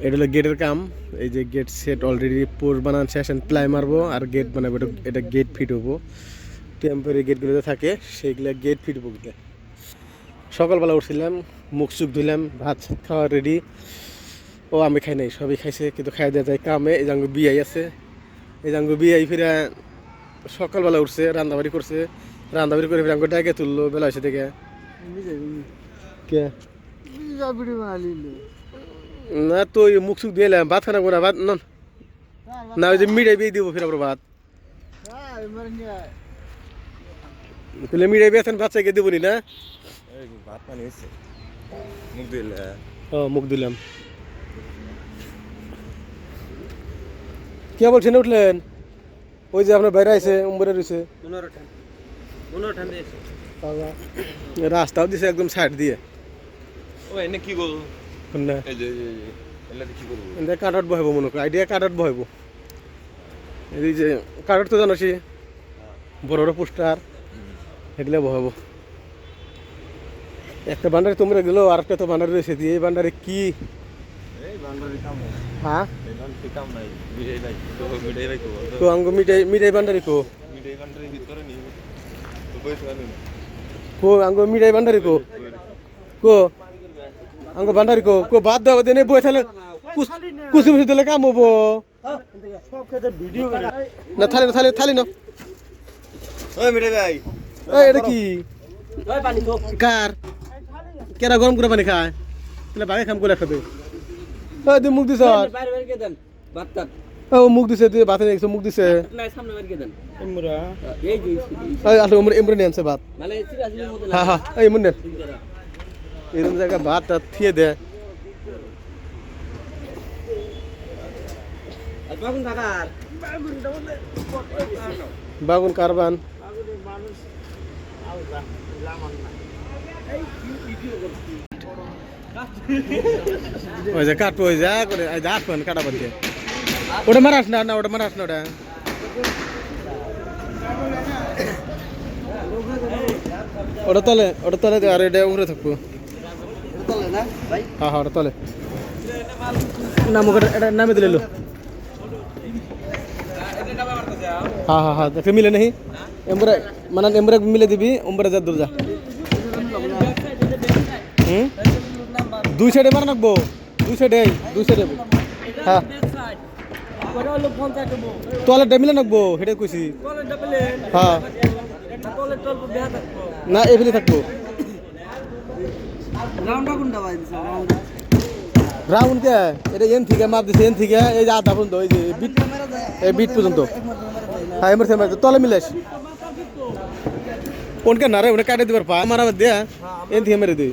এটা হলো গেটের কাম। এই যে গেট সেট অলরেডি পোর বানান শেষ, প্লাই মারবো আর গেট বানাবো। এটা গেট ফিট হবো, টেম্পোরারি গেটগুলোতে থাকে সেইগুলো গেট ফিট হবো। সকালবেলা উঠছিলাম, মুখ চুখ ধুলাম, ভাত খাওয়া রেডি। ও আমি খাই নাই, সবই খাইছে, কিন্তু খাই দেওয়া যায় কামে। এই জাঙ্গু বিয়াই আছে, এই জাঙ্গু বিয়াই ফিরে সকালবেলা উঠছে, রান্নাবাড়ি করছে, রান্নাবাড়ি করে ফিরে আমাকে ডাকে তুললো বেলা হয়েছে থেকে। কে না তো মুখ চুখ দিয়ে এলাম, ভাত খানা না ভাত না, ওই যে মিঠাই বিয়ে দিব ফির আবার ভাত। তাহলে মিঠাই বিয়ে বাচ্চাকে দেবো নি না? ভাত পানি হয়েছে, মুখ দিলে। ও মুখ দিলাম। কে বলছেন উঠলেন? ওই যে আপনার বাইরে আছে, উম্বরে রয়েছে, রাস্তাও দিছে একদম সাইড দিয়ে। ও এনে কি করবো? না কি করবো? কাটাট বহাইব মনে করি, আইডিয়া কাটাট বহাইব। এই যে কাটাট তো জানোছি, বড় বড় পোস্টার এগুলো বহাবো। একটা বান্ডারে তোমরা গেলো, আর একটা তো বান্ডারে রয়েছে দিয়ে। এই বান্ডারে কি হ্যাঁ তো আঙ্গ মিঠাই মিঠাই বান্ডারি কো কো আঙ্গ মিঠাই বান্ডারি কো কো আঙ্গ বান্ডারি কো কো বাদ দাও দেনে বই থালে কুসি মুসি দিলে কাম হবো না। থালি না, থালি থালি না। ওই মিঠাই ভাই, এই এটা কি কার কেরা গরম করে পানি খায়? তাহলে বাগে খাম করে খাবে। ওই তুই মুখ দিছ, ও মুখ দিছে, তুই ভাতে নিয়ে মুখ দিছে। এমরে নিয়ে আনছে ভাত। হ্যাঁ হ্যাঁ এই মন নেন, এরকম জায়গায় ভাত টাত থিয়ে দে। বাগুন কারবান ওই যে কাটবো, ওই যা করে আসবেন কাটা বাদ দিয়ে। ওটা মারাস না, না ওটা মারাস না, ওটা তলে, ওটা তলে আর এটা উপরে থাকবো। হ্যাঁ হ্যাঁ ওটা তলে নাম, এটা নামে দিলে। হ্যাঁ হ্যাঁ হ্যাঁ দেখে মিলে নেই এমরা, মানে এমরা মিলে দিবি উমরা যা দূর যা। দুই সাইডে মারা রাখবো, দুই সাইডে, দুই সাইডে। হ্যাঁ তোয়ালেটটা মিলে রাখবো, সেটাই কইছি। হ্যাঁ না এগুলি থাকবো। রাউন্ড কে এটা এন থেকে মাপ দিছে, এন থেকে এই যে আধা পর্যন্ত, এই যে বিট, এই বিট পর্যন্ত। হ্যাঁ এমর থেকে তলে মিলেস কোনকে না রে, ওটা কাটে দিবার পা মারা দিয়া এন থেকে মেরে দিই।